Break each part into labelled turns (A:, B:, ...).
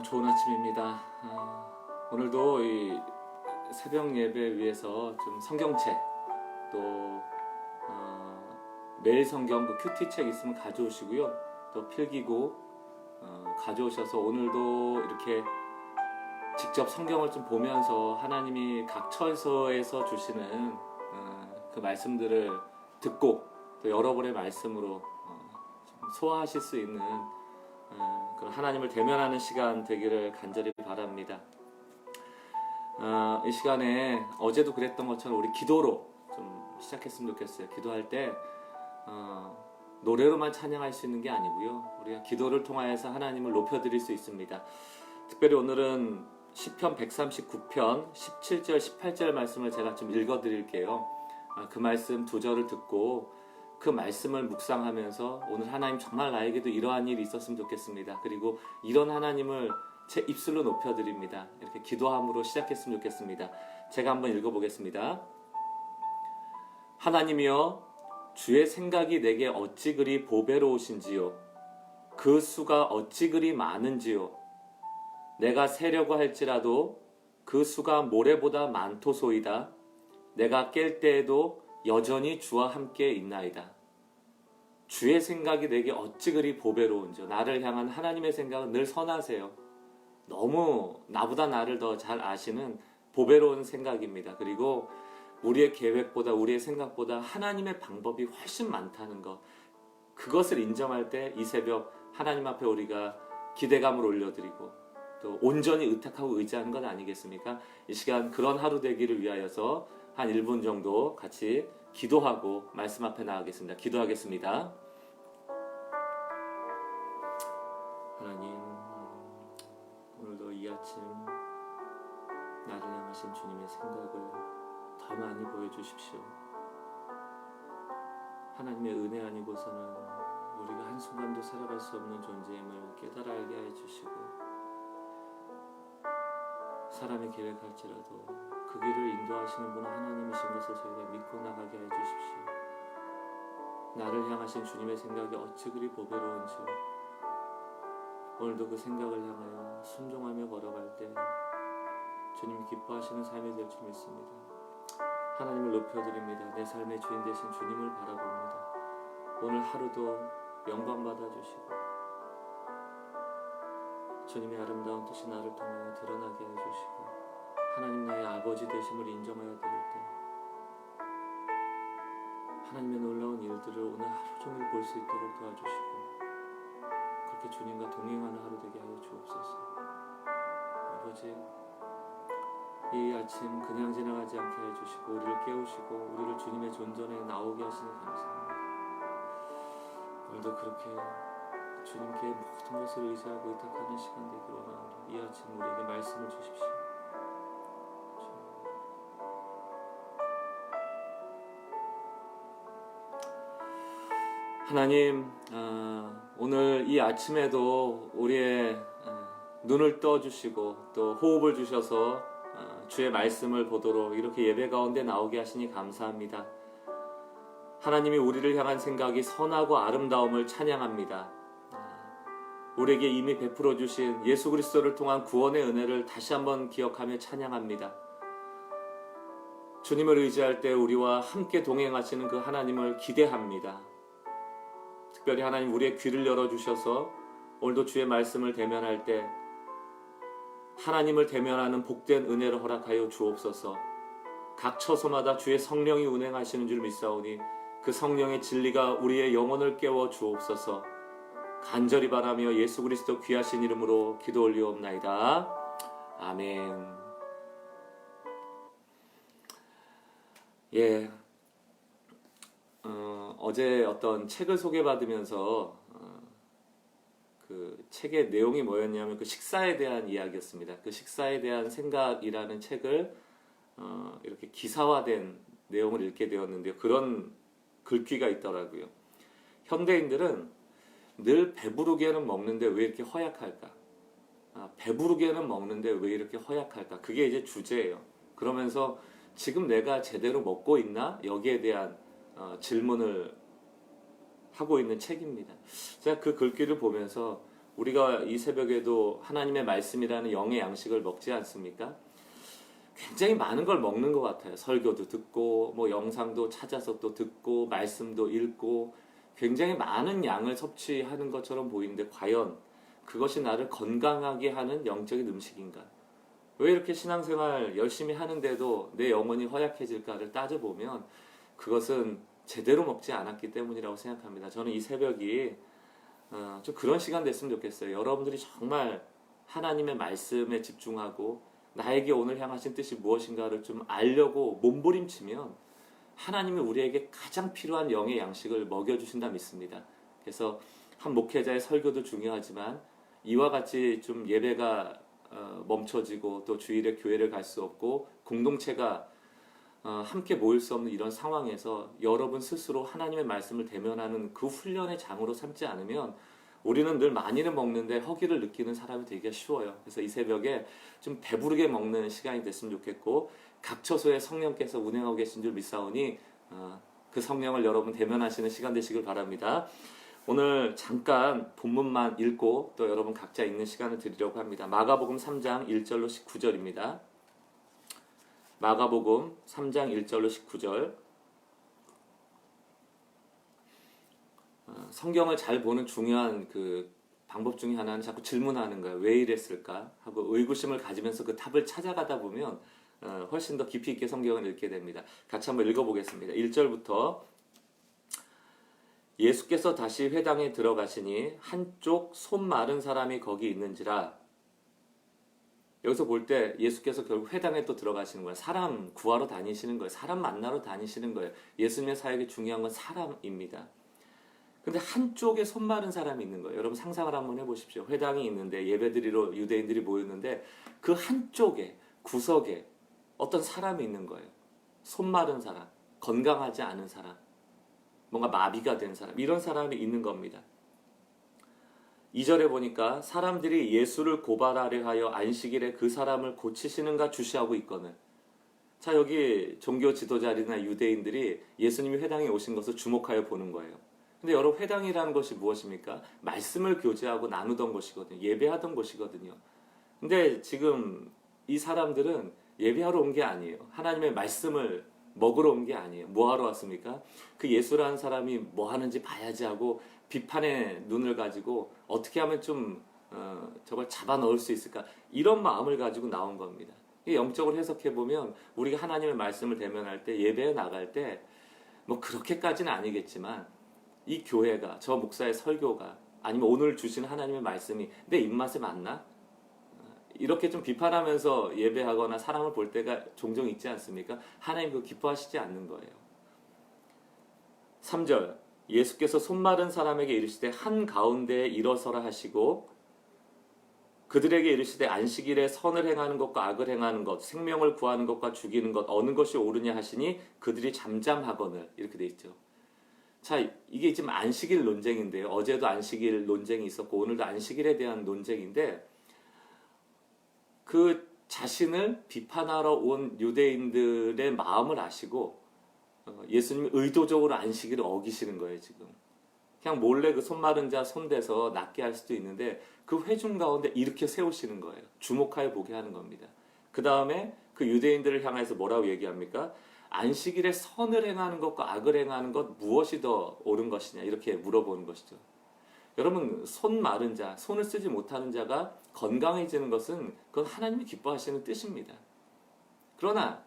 A: 좋은 아침입니다. 오늘도 이 새벽 예배 위해서 좀 성경책 또 매일 성경 그 큐티책 있으면 가져오시고요. 또 필기구 가져오셔서 오늘도 이렇게 직접 성경을 좀 보면서 하나님이 각 처소에서 주시는 그 말씀들을 듣고 또 여러분의 말씀으로 좀 소화하실 수 있는 그런 하나님을 대면하는 시간 되기를 간절히 바랍니다. 이 시간에 어제도 그랬던 것처럼 우리 기도로 좀 시작했으면 좋겠어요. 기도할 때 노래로만 찬양할 수 있는 게 아니고요. 우리가 기도를 통하여서 하나님을 높여드릴 수 있습니다. 특별히 오늘은 시편 139편 17절 18절 말씀을 제가 좀 읽어드릴게요. 그 말씀 두 절을 듣고 그 말씀을 묵상하면서 오늘 하나님 정말 나에게도 이러한 일이 있었으면 좋겠습니다. 그리고 이런 하나님을 제 입술로 높여드립니다. 이렇게 기도함으로 시작했으면 좋겠습니다. 제가 한번 읽어보겠습니다. 하나님이여, 주의 생각이 내게 어찌 그리 보배로우신지요. 그 수가 어찌 그리 많은지요. 내가 세려고 할지라도 그 수가 모래보다 많도소이다. 내가 깰 때에도 여전히 주와 함께 있나이다. 주의 생각이 내게 어찌 그리 보배로운지요. 나를 향한 하나님의 생각은 늘 선하세요. 너무 나보다 나를 더 잘 아시는 보배로운 생각입니다. 그리고 우리의 계획보다 우리의 생각보다 하나님의 방법이 훨씬 많다는 것, 그것을 인정할 때 이 새벽 하나님 앞에 우리가 기대감을 올려드리고 또 온전히 의탁하고 의지하는 것 아니겠습니까? 이 시간 그런 하루 되기를 위하여서 한 1분 정도 같이 기도하고 말씀 앞에 나가겠습니다. 기도하겠습니다. 하나님, 오늘도 이 아침 나를 향하신 주님의 생각을 더 많이 보여주십시오. 하나님의 은혜 아니고서는 우리가 한순간도 살아갈 수 없는 존재임을 깨달아 알게 해주시고, 사람이 계획할지라도 그 길을 인도하시는 분은 하나님이신 것을 저희가 믿고 나가게 해주십시오. 나를 향하신 주님의 생각이 어찌 그리 보배로운지요. 오늘도 그 생각을 향하여 순종하며 걸어갈 때 주님이 기뻐하시는 삶이 될 줄 믿습니다. 하나님을 높여드립니다. 내 삶의 주인 되신 주님을 바라봅니다. 오늘 하루도 영광 받아주시고 주님의 아름다운 뜻이 나를 통하여 드러나게 해주시고 하나님 나의 아버지 되심을 인정하여 드릴 때 하나님의 놀라운 일들을 오늘 하루 종일 볼 수 있도록 도와주시고 그렇게 주님과 동행하는 하루 되게 하여 주옵소서. 아버지, 이 아침 그냥 지나가지 않게 해주시고 우리를 깨우시고 우리를 주님의 존전에 나오게 하시니 감사합니다. 오늘도 그렇게 주님께 모든 것을 의지하고 의탁하는 시간 되기를 원합니다. 이 아침 우리에게 말씀을 주십시오. 하나님, 오늘 이 아침에도 우리의 눈을 떠주시고 또 호흡을 주셔서 주의 말씀을 보도록 이렇게 예배 가운데 나오게 하시니 감사합니다. 하나님이 우리를 향한 생각이 선하고 아름다움을 찬양합니다. 우리에게 이미 베풀어 주신 예수 그리스도를 통한 구원의 은혜를 다시 한번 기억하며 찬양합니다. 주님을 의지할 때 우리와 함께 동행하시는 그 하나님을 기대합니다. 특별히 하나님 우리의 귀를 열어주셔서 오늘도 주의 말씀을 대면할 때 하나님을 대면하는 복된 은혜를 허락하여 주옵소서. 각 처소마다 주의 성령이 운행하시는 줄 믿사오니 그 성령의 진리가 우리의 영혼을 깨워 주옵소서. 간절히 바라며 예수 그리스도 귀하신 이름으로 기도 올리옵나이다. 아멘. 예. 어제 어떤 책을 소개받으면서 그 책의 내용이 뭐였냐면 그 식사에 대한 이야기였습니다. 그 식사에 대한 생각이라는 책을 이렇게 기사화된 내용을 읽게 되었는데요. 그런 글귀가 있더라고요. 현대인들은 늘 배부르게는 먹는데 왜 이렇게 허약할까? 배부르게는 먹는데 왜 이렇게 허약할까? 그게 이제 주제예요. 그러면서 지금 내가 제대로 먹고 있나? 여기에 대한 질문을 하고 있는 책입니다. 제가 그 글귀를 보면서 우리가 이 새벽에도 하나님의 말씀이라는 영의 양식을 먹지 않습니까? 굉장히 많은 걸 먹는 것 같아요. 설교도 듣고 뭐 영상도 찾아서 또 듣고 말씀도 읽고 굉장히 많은 양을 섭취하는 것처럼 보이는데 과연 그것이 나를 건강하게 하는 영적인 음식인가? 왜 이렇게 신앙생활 열심히 하는데도 내 영혼이 허약해질까를 따져보면 그것은 제대로 먹지 않았기 때문이라고 생각합니다. 저는 이 새벽이 좀 그런 시간 됐으면 좋겠어요. 여러분들이 정말 하나님의 말씀에 집중하고 나에게 오늘 향하신 뜻이 무엇인가를 좀 알려고 몸부림치면 하나님이 우리에게 가장 필요한 영의 양식을 먹여주신다 믿습니다. 그래서 한 목회자의 설교도 중요하지만 이와 같이 좀 예배가 멈춰지고 또 주일에 교회를 갈 수 없고 공동체가 함께 모일 수 없는 이런 상황에서 여러분 스스로 하나님의 말씀을 대면하는 그 훈련의 장으로 삼지 않으면 우리는 늘 많이는 먹는데 허기를 느끼는 사람이 되기가 쉬워요. 그래서 이 새벽에 좀 배부르게 먹는 시간이 됐으면 좋겠고 각 처소에 성령께서 운행하고 계신 줄 믿사오니 그 성령을 여러분 대면하시는 시간 되시길 바랍니다. 오늘 잠깐 본문만 읽고 또 여러분 각자 읽는 시간을 드리려고 합니다. 마가복음 3장 1절로 19절입니다. 마가복음 3장 1절로 19절. 성경을 잘 보는 중요한 그 방법 중에 하나는 자꾸 질문하는 거예요. 왜 이랬을까? 하고 의구심을 가지면서 그 답을 찾아가다 보면 훨씬 더 깊이 있게 성경을 읽게 됩니다. 같이 한번 읽어보겠습니다. 1절부터 예수께서 다시 회당에 들어가시니 한쪽 손 마른 사람이 거기 있는지라. 여기서 볼 때 예수께서 결국 회당에 또 들어가시는 거예요. 사람 구하러 다니시는 거예요. 사람 만나러 다니시는 거예요. 예수님의 사역에 중요한 건 사람입니다. 근데 한쪽에 손 마른 사람이 있는 거예요. 여러분 상상을 한번 해보십시오. 회당이 있는데 예배드리러 유대인들이 모였는데 그 한쪽에 구석에 어떤 사람이 있는 거예요. 손 마른 사람, 건강하지 않은 사람, 뭔가 마비가 된 사람, 이런 사람이 있는 겁니다. 2절에 보니까 사람들이 예수를 고발하려 하여 안식일에 그 사람을 고치시는가 주시하고 있거늘. 자, 여기 종교 지도자들이나 유대인들이 예수님이 회당에 오신 것을 주목하여 보는 거예요. 근데 여러분 회당이라는 것이 무엇입니까? 말씀을 교제하고 나누던 곳이거든요. 예배하던 곳이거든요. 근데 지금 이 사람들은 예배하러 온 게 아니에요. 하나님의 말씀을 먹으러 온 게 아니에요. 뭐 하러 왔습니까? 그 예수라는 사람이 뭐 하는지 봐야지 하고 비판의 눈을 가지고 어떻게 하면 좀 저걸 잡아 넣을 수 있을까? 이런 마음을 가지고 나온 겁니다. 영적으로 해석해 보면 우리가 하나님의 말씀을 대면할 때 예배에 나갈 때 뭐 그렇게까지는 아니겠지만 이 교회가 저 목사의 설교가 아니면 오늘 주신 하나님의 말씀이 내 입맛에 맞나? 이렇게 좀 비판하면서 예배하거나 사람을 볼 때가 종종 있지 않습니까? 하나님 그거 기뻐하시지 않는 거예요. 3절 예수께서 손 마른 사람에게 이르시되 한가운데에 일어서라 하시고 그들에게 이르시되 안식일에 선을 행하는 것과 악을 행하는 것 생명을 구하는 것과 죽이는 것 어느 것이 옳으냐 하시니 그들이 잠잠하거늘 이렇게 돼 있죠. 자, 이게 지금 안식일 논쟁인데요. 어제도 안식일 논쟁이 있었고 오늘도 안식일에 대한 논쟁인데 그 자신을 비판하러 온 유대인들의 마음을 아시고 예수님이 의도적으로 안식일을 어기시는 거예요. 지금 그냥 몰래 그 손 마른 자 손대서 낫게 할 수도 있는데 그 회중 가운데 이렇게 세우시는 거예요. 주목하여 보게 하는 겁니다. 그 다음에 그 유대인들을 향해서 뭐라고 얘기합니까? 안식일에 선을 행하는 것과 악을 행하는 것 무엇이 더 옳은 것이냐 이렇게 물어보는 것이죠. 여러분 손 마른 자, 손을 쓰지 못하는 자가 건강해지는 것은 그건 하나님이 기뻐하시는 뜻입니다. 그러나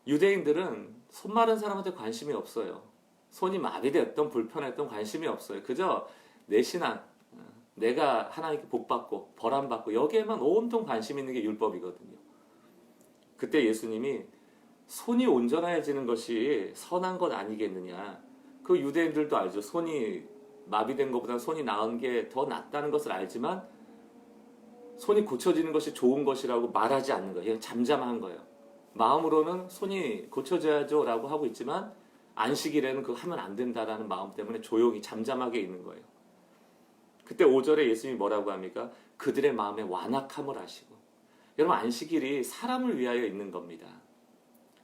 A: 유대인들은 손 마른 사람한테 관심이 없어요. 손이 마비됐던 불편했던 관심이 없어요. 그저 내 신앙, 내가 하나님께 복받고 벌안받고 여기에만 온통 관심 있는 게 율법이거든요. 그때 예수님이 손이 온전해지는 것이 선한 것 아니겠느냐. 그 유대인들도 알죠. 손이 마비된 것보다 손이 나은 게 더 낫다는 것을 알지만 손이 고쳐지는 것이 좋은 것이라고 말하지 않는 거예요. 잠잠한 거예요. 마음으로는 손이 고쳐져야죠 라고 하고 있지만 안식일에는 그거 하면 안 된다라는 마음 때문에 조용히 잠잠하게 있는 거예요. 그때 5절에 예수님이 뭐라고 합니까? 그들의 마음에 완악함을 하시고. 여러분 안식일이 사람을 위하여 있는 겁니다.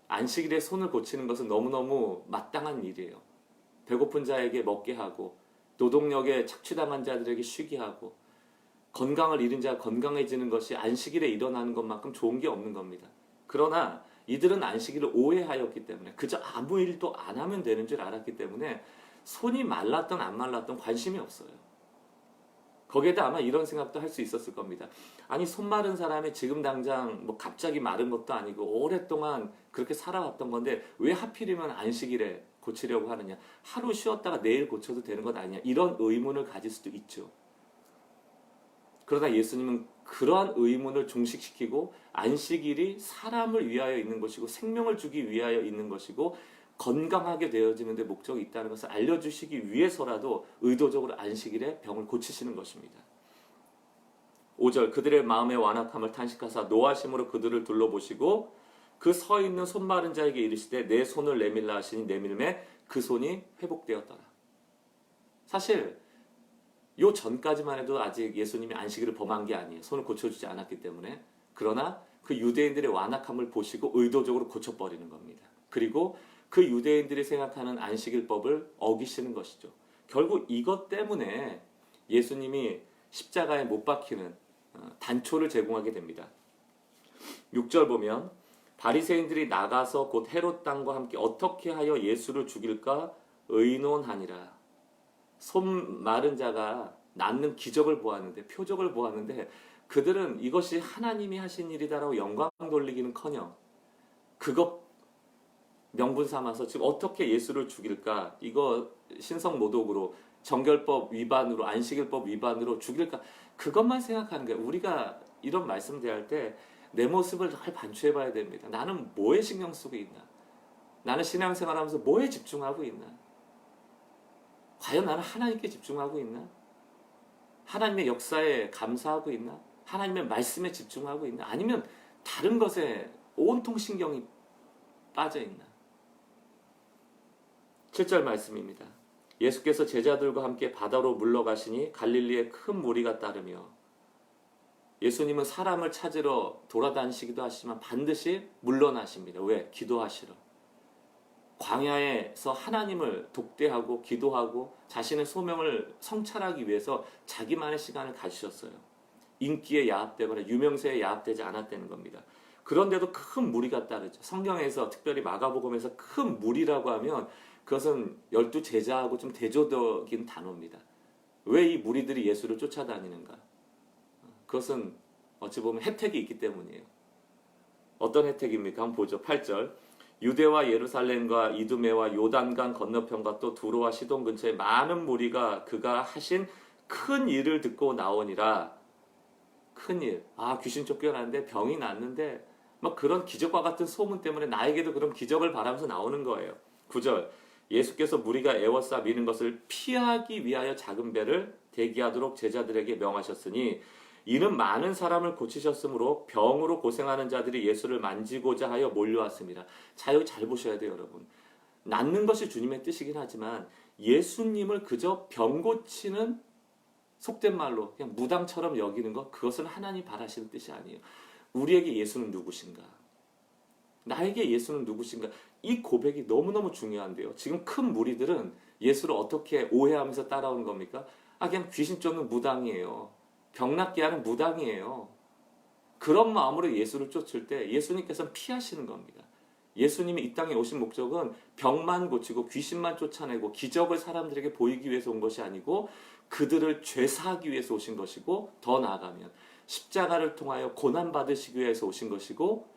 A: 안식일에 손을 고치는 것은 너무너무 마땅한 일이에요. 배고픈 자에게 먹게 하고 노동력에 착취당한 자들에게 쉬게 하고 건강을 잃은 자가 건강해지는 것이 안식일에 일어나는 것만큼 좋은 게 없는 겁니다. 그러나 이들은 안식일을 오해하였기 때문에 그저 아무 일도 안 하면 되는 줄 알았기 때문에 손이 말랐던 안 말랐던 관심이 없어요. 거기에다 아마 이런 생각도 할 수 있었을 겁니다. 아니 손 마른 사람이 지금 당장 뭐 갑자기 마른 것도 아니고 오랫동안 그렇게 살아왔던 건데 왜 하필이면 안식일에 고치려고 하느냐. 하루 쉬었다가 내일 고쳐도 되는 것 아니냐. 이런 의문을 가질 수도 있죠. 그러나 예수님은 그러한 의문을 종식시키고 안식일이 사람을 위하여 있는 것이고 생명을 주기 위하여 있는 것이고 건강하게 되어지는 데 목적이 있다는 것을 알려주시기 위해서라도 의도적으로 안식일에 병을 고치시는 것입니다. 5절 그들의 마음의 완악함을 탄식하사 노하심으로 그들을 둘러보시고 그 서 있는 손 마른 자에게 이르시되 내 손을 내밀라 하시니 내밀매 그 손이 회복되었더라. 사실 요 전까지만 해도 아직 예수님이 안식일을 범한 게 아니에요. 손을 고쳐주지 않았기 때문에. 그러나 그 유대인들의 완악함을 보시고 의도적으로 고쳐버리는 겁니다. 그리고 그 유대인들이 생각하는 안식일법을 어기시는 것이죠. 결국 이것 때문에 예수님이 십자가에 못 박히는 단초를 제공하게 됩니다. 6절 보면 바리새인들이 나가서 곧 헤롯 당과 함께 어떻게 하여 예수를 죽일까 의논하니라. 손 마른 자가 낫는 기적을 보았는데 표적을 보았는데 그들은 이것이 하나님이 하신 일이다라고 영광 돌리기는커녕 그것 명분 삼아서 지금 어떻게 예수를 죽일까 이거 신성모독으로 정결법 위반으로 안식일법 위반으로 죽일까 그것만 생각하는 거예요. 우리가 이런 말씀 대할 때 내 모습을 잘 반추해 봐야 됩니다. 나는 뭐에 신경 쓰고 있나? 나는 신앙생활하면서 뭐에 집중하고 있나? 과연 나는 하나님께 집중하고 있나? 하나님의 역사에 감사하고 있나? 하나님의 말씀에 집중하고 있나? 아니면 다른 것에 온통 신경이 빠져 있나? 7절 말씀입니다. 예수께서 제자들과 함께 바다로 물러가시니 갈릴리에 큰 무리가 따르며 예수님은 사람을 찾으러 돌아다니시기도 하시지만 반드시 물러나십니다. 왜? 기도하시러. 광야에서 하나님을 독대하고 기도하고 자신의 소명을 성찰하기 위해서 자기만의 시간을 가지셨어요. 인기에 야합되거나 유명세에 야합되지 않았다는 겁니다. 그런데도 큰 무리가 따르죠. 성경에서 특별히 마가복음에서 큰 무리라고 하면 그것은 12제자하고 좀 대조적인 단어입니다. 왜 이 무리들이 예수를 쫓아다니는가? 그것은 어찌 보면 혜택이 있기 때문이에요. 어떤 혜택입니까? 한번 보죠. 8절 유대와 예루살렘과 이두메와 요단강 건너편과 또 두로와 시돈 근처에 많은 무리가 그가 하신 큰 일을 듣고 나오니라. 큰 일. 귀신 쫓겨났는데 병이 났는데 막 그런 기적과 같은 소문 때문에 나에게도 그런 기적을 바라면서 나오는 거예요. 9절 예수께서 무리가 애워싸 미는 것을 피하기 위하여 작은 배를 대기하도록 제자들에게 명하셨으니 이는 많은 사람을 고치셨으므로 병으로 고생하는 자들이 예수를 만지고자 하여 몰려왔습니다. 자, 여기 잘 보셔야 돼요, 여러분. 낫는 것이 주님의 뜻이긴 하지만 예수님을 그저 병 고치는 속된 말로 그냥 무당처럼 여기는 것, 그것은 하나님 바라시는 뜻이 아니에요. 우리에게 예수는 누구신가? 나에게 예수는 누구신가? 이 고백이 너무너무 중요한데요. 지금 큰 무리들은 예수를 어떻게 오해하면서 따라오는 겁니까? 그냥 귀신 쫓는 무당이에요. 병낫게 하는 무당이에요. 그런 마음으로 예수를 쫓을 때 예수님께서는 피하시는 겁니다. 예수님이 이 땅에 오신 목적은 병만 고치고 귀신만 쫓아내고 기적을 사람들에게 보이기 위해서 온 것이 아니고 그들을 죄사하기 위해서 오신 것이고 더 나아가면 십자가를 통하여 고난받으시기 위해서 오신 것이고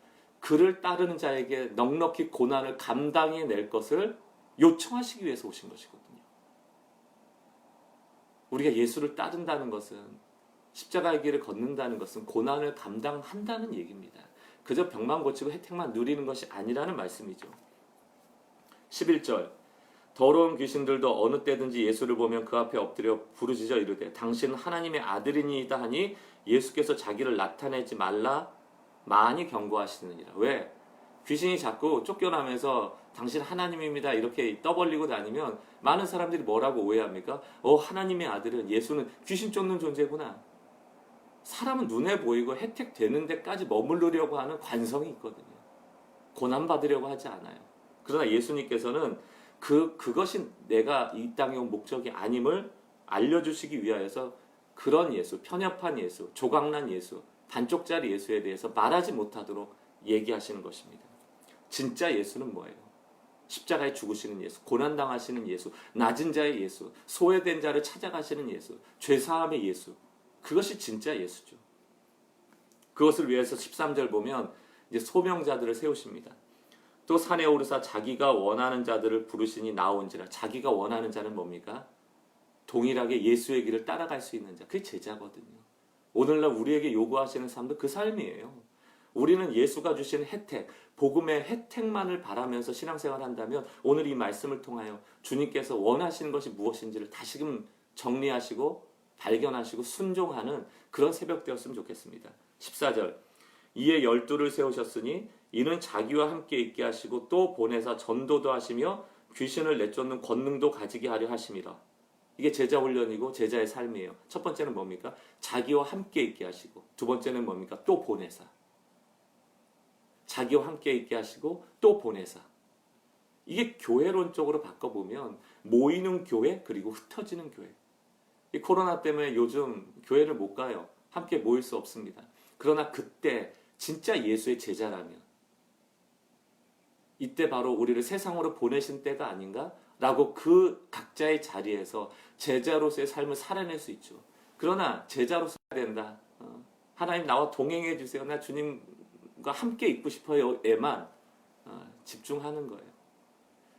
A: 그를 따르는 자에게 넉넉히 고난을 감당해낼 것을 요청하시기 위해서 오신 것이거든요. 우리가 예수를 따른다는 것은 십자가의 길을 걷는다는 것은 고난을 감당한다는 얘기입니다. 그저 병만 고치고 혜택만 누리는 것이 아니라는 말씀이죠. 11절 더러운 귀신들도 어느 때든지 예수를 보면 그 앞에 엎드려 부르짖어 이르되 당신은 하나님의 아들이니이다 하니 예수께서 자기를 나타내지 말라 많이 경고하시느니라. 왜? 귀신이 자꾸 쫓겨나면서 당신 하나님입니다 이렇게 떠벌리고 다니면 많은 사람들이 뭐라고 오해합니까? 하나님의 아들은 예수는 귀신 쫓는 존재구나. 사람은 눈에 보이고 혜택되는 데까지 머무르려고 하는 관성이 있거든요. 고난받으려고 하지 않아요. 그러나 예수님께서는 그것이 내가 이 땅에 온 목적이 아님을 알려주시기 위하여서 그런 예수, 편협한 예수, 조각난 예수, 반쪽짜리 예수에 대해서 말하지 못하도록 얘기하시는 것입니다. 진짜 예수는 뭐예요? 십자가에 죽으시는 예수, 고난당하시는 예수, 낮은 자의 예수, 소외된 자를 찾아가시는 예수, 죄사함의 예수. 그것이 진짜 예수죠. 그것을 위해서 13절 보면 이제 소명자들을 세우십니다. 또 산에 오르사 자기가 원하는 자들을 부르시니 나온지라. 자기가 원하는 자는 뭡니까? 동일하게 예수의 길을 따라갈 수 있는 자. 그게 제자거든요. 오늘날 우리에게 요구하시는 삶도 그 삶이에요. 우리는 예수가 주신 혜택, 복음의 혜택만을 바라면서 신앙생활을 한다면 오늘 이 말씀을 통하여 주님께서 원하시는 것이 무엇인지를 다시금 정리하시고 발견하시고 순종하는 그런 새벽 되었으면 좋겠습니다. 14절 이에 12를 세우셨으니 이는 자기와 함께 있게 하시고 또 보내사 전도도 하시며 귀신을 내쫓는 권능도 가지게 하려 하심이라. 이게 제자 훈련이고 제자의 삶이에요. 첫 번째는 뭡니까? 자기와 함께 있게 하시고, 두 번째는 뭡니까? 또 보내사. 자기와 함께 있게 하시고 또 보내사. 이게 교회론적으로 바꿔보면 모이는 교회 그리고 흩어지는 교회. 이 코로나 때문에 요즘 교회를 못 가요. 함께 모일 수 없습니다. 그러나 그때 진짜 예수의 제자라면 이때 바로 우리를 세상으로 보내신 때가 아닌가? 라고 그 각자의 자리에서 제자로서의 삶을 살아낼 수 있죠. 그러나 제자로서 해야 된다. 하나님 나와 동행해 주세요. 나 주님과 함께 있고 싶어요에만 집중하는 거예요.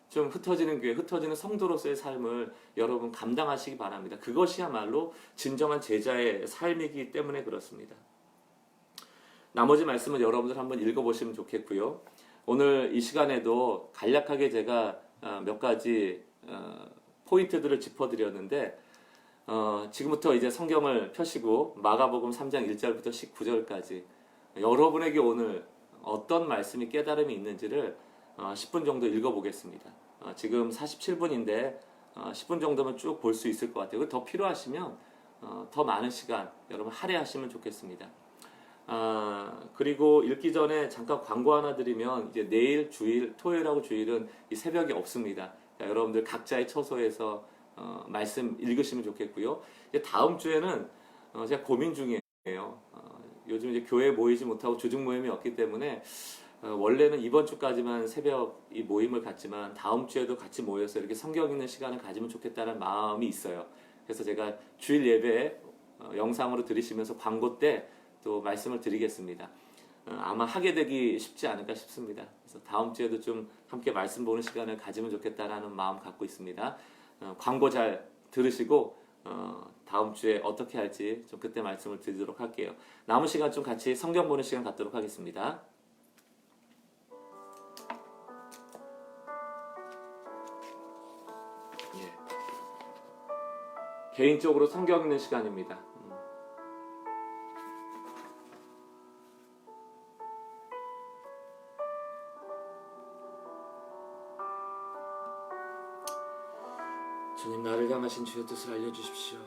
A: 좀 흩어지는 교회, 흩어지는 성도로서의 삶을 여러분 감당하시기 바랍니다. 그것이야말로 진정한 제자의 삶이기 때문에 그렇습니다. 나머지 말씀은 여러분들 한번 읽어보시면 좋겠고요. 오늘 이 시간에도 간략하게 제가 몇 가지 포인트들을 짚어드렸는데 지금부터 이제 성경을 펴시고 마가복음 3장 1절부터 19절까지 여러분에게 오늘 어떤 말씀이 깨달음이 있는지를 10분 정도 읽어보겠습니다. 지금 47분인데 10분 정도면 쭉 볼 수 있을 것 같아요. 더 필요하시면 더 많은 시간 여러분 할애하시면 좋겠습니다. 그리고 읽기 전에 잠깐 광고 하나 드리면 이제 내일 주일, 토요일하고 주일은 이 새벽이 없습니다. 여러분들 각자의 처소에서 말씀 읽으시면 좋겠고요. 이제 다음 주에는 제가 고민 중이에요. 요즘 이제 교회에 모이지 못하고 조직 모임이 없기 때문에 원래는 이번 주까지만 새벽 이 모임을 갖지만 다음 주에도 같이 모여서 이렇게 성경 읽는 시간을 가지면 좋겠다는 마음이 있어요. 그래서 제가 주일 예배 영상으로 들으시면서 광고 때 또 말씀을 드리겠습니다. 아마 하게 되기 쉽지 않을까 싶습니다. 그래서 다음 주에도 좀 함께 말씀 보는 시간을 가지면 좋겠다라는 마음 갖고 있습니다. 광고 잘 들으시고 다음 주에 어떻게 할지 좀 그때 말씀을 드리도록 할게요. 남은 시간 좀 같이 성경 보는 시간 갖도록 하겠습니다. 개인적으로 성경 읽는 시간입니다. 주님 나를 향하신 주의 뜻을 알려주십시오.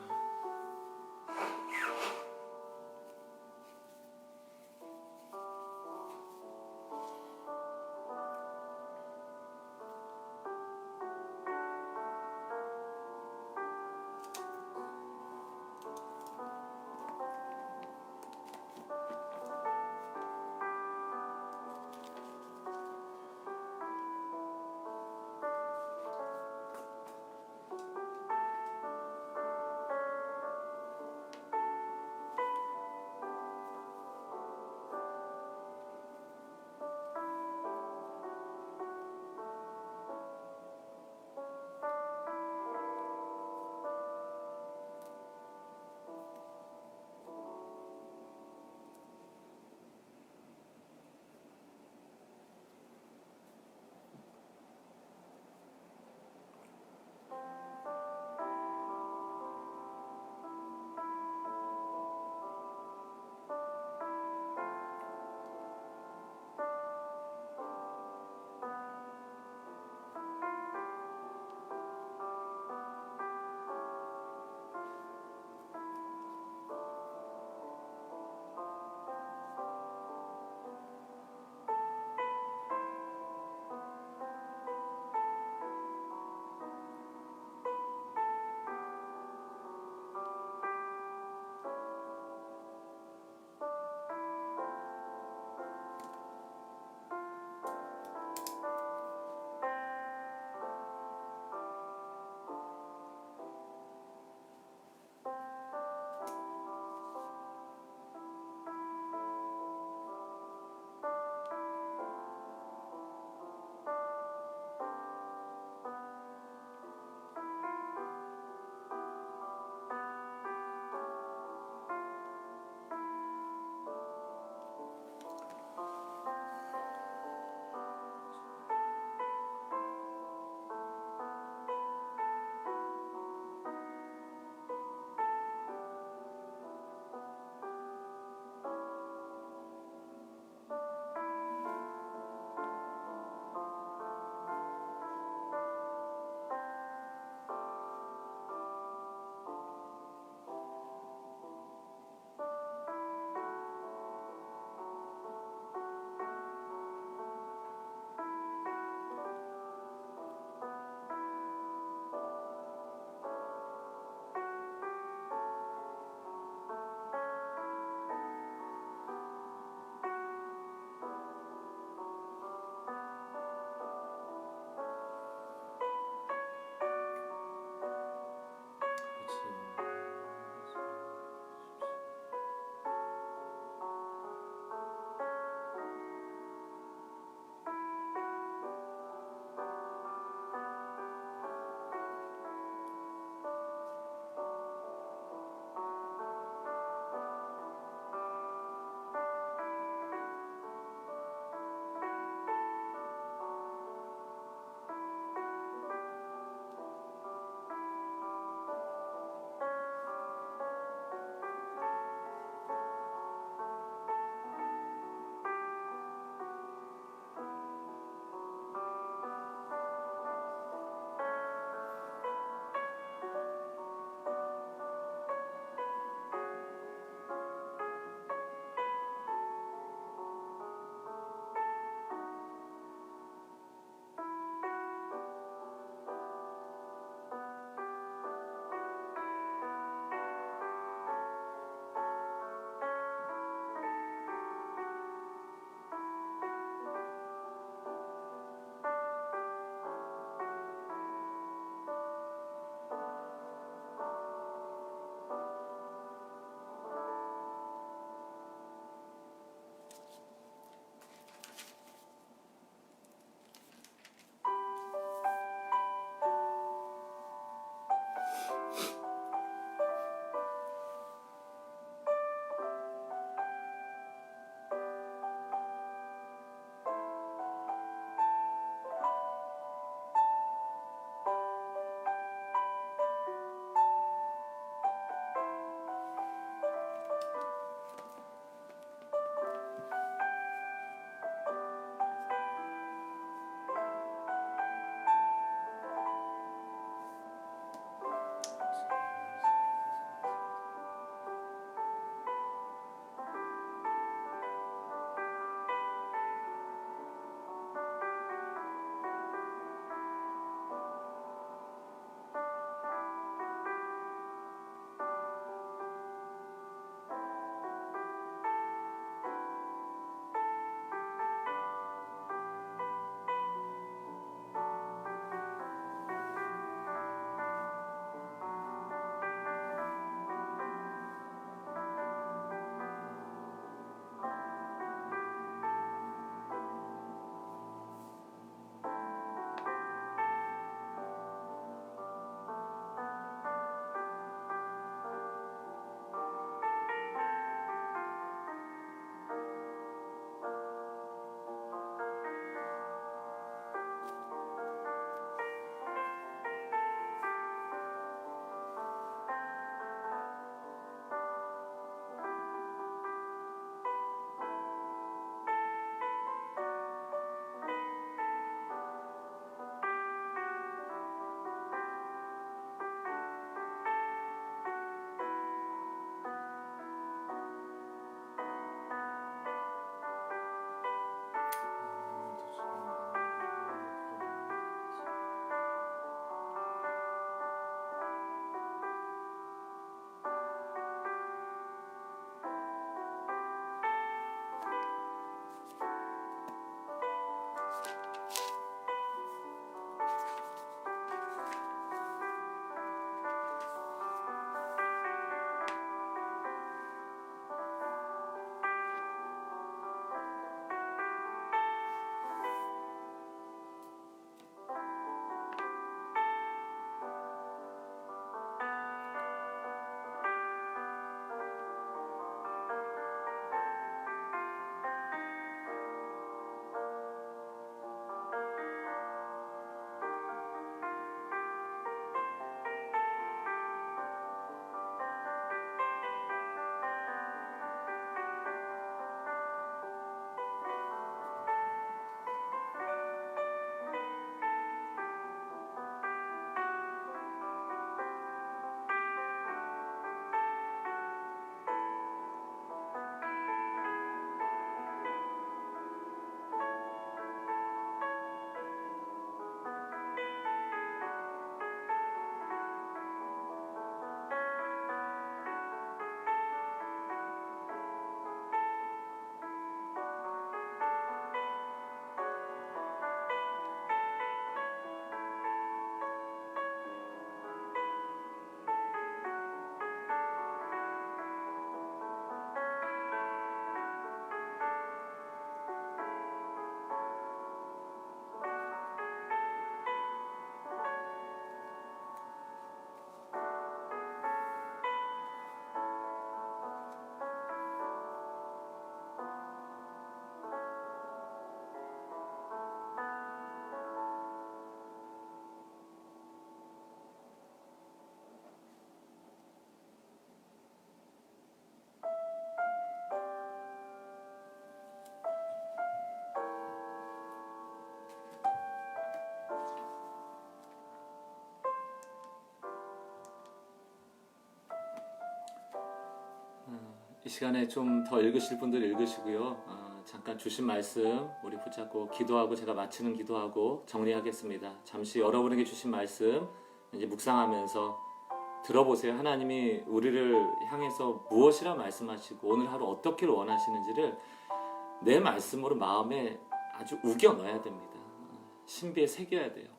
A: 시간에 좀 더 읽으실 분들 읽으시고요. 잠깐 주신 말씀 우리 붙잡고 기도하고 제가 마치는 기도하고 정리하겠습니다. 잠시 여러분에게 주신 말씀 이제 묵상하면서 들어보세요. 하나님이 우리를 향해서 무엇이라 말씀하시고 오늘 하루 어떻게 원하시는지를 내 말씀으로 마음에 아주 우겨 넣어야 됩니다. 신비에 새겨야 돼요.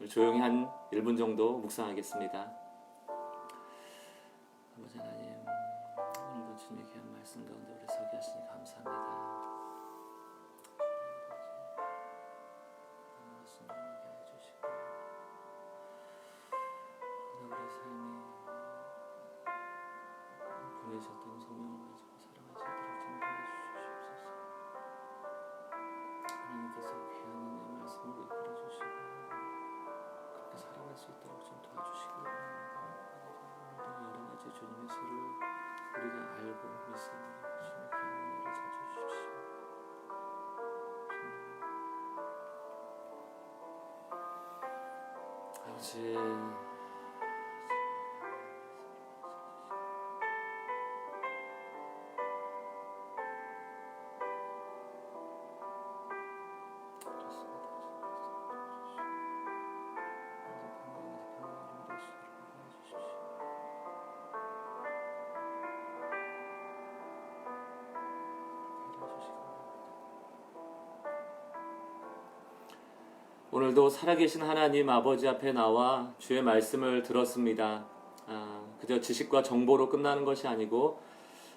A: 조용히 한 1분 정도 묵상하겠습니다. 아버지 하나님, 오늘도 주님의 귀한 말씀 가운데 우리 서게 하시니 감사합니다. 순종하게 해주시고 우리 삶이 보내셨던 소명을 가지고 살아갈 수 있도록 좀 도와주시옵소서. 하나님께서 귀한 은혜 말씀으로 이끌어 주시고 그렇게 살아갈 수 있도록 좀 도와주시기 바랍니다. 오늘도 여러 가지 주님의 수를 우리가 알고 믿습니다. 주님의 귀한 은혜를 사주십시오. 아버지, 오늘도 살아계신 하나님 아버지 앞에 나와 주의 말씀을 들었습니다. 그저 지식과 정보로 끝나는 것이 아니고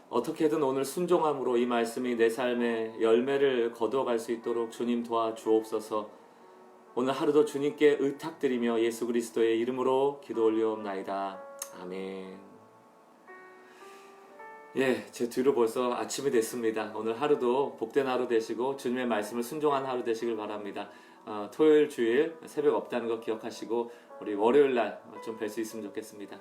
A: 어떻게든 오늘 순종함으로 이 말씀이 내 삶에 열매를 거두어갈 수 있도록 주님 도와주옵소서. 오늘 하루도 주님께 의탁드리며 예수 그리스도의 이름으로 기도 올려옵나이다. 아멘. 제 뒤로 벌써 아침이 됐습니다. 오늘 하루도 복된 하루 되시고 주님의 말씀을 순종한 하루 되시길 바랍니다. 토요일 주일 새벽 없다는 거 기억하시고 우리 월요일 날 좀 뵐 수 있으면 좋겠습니다.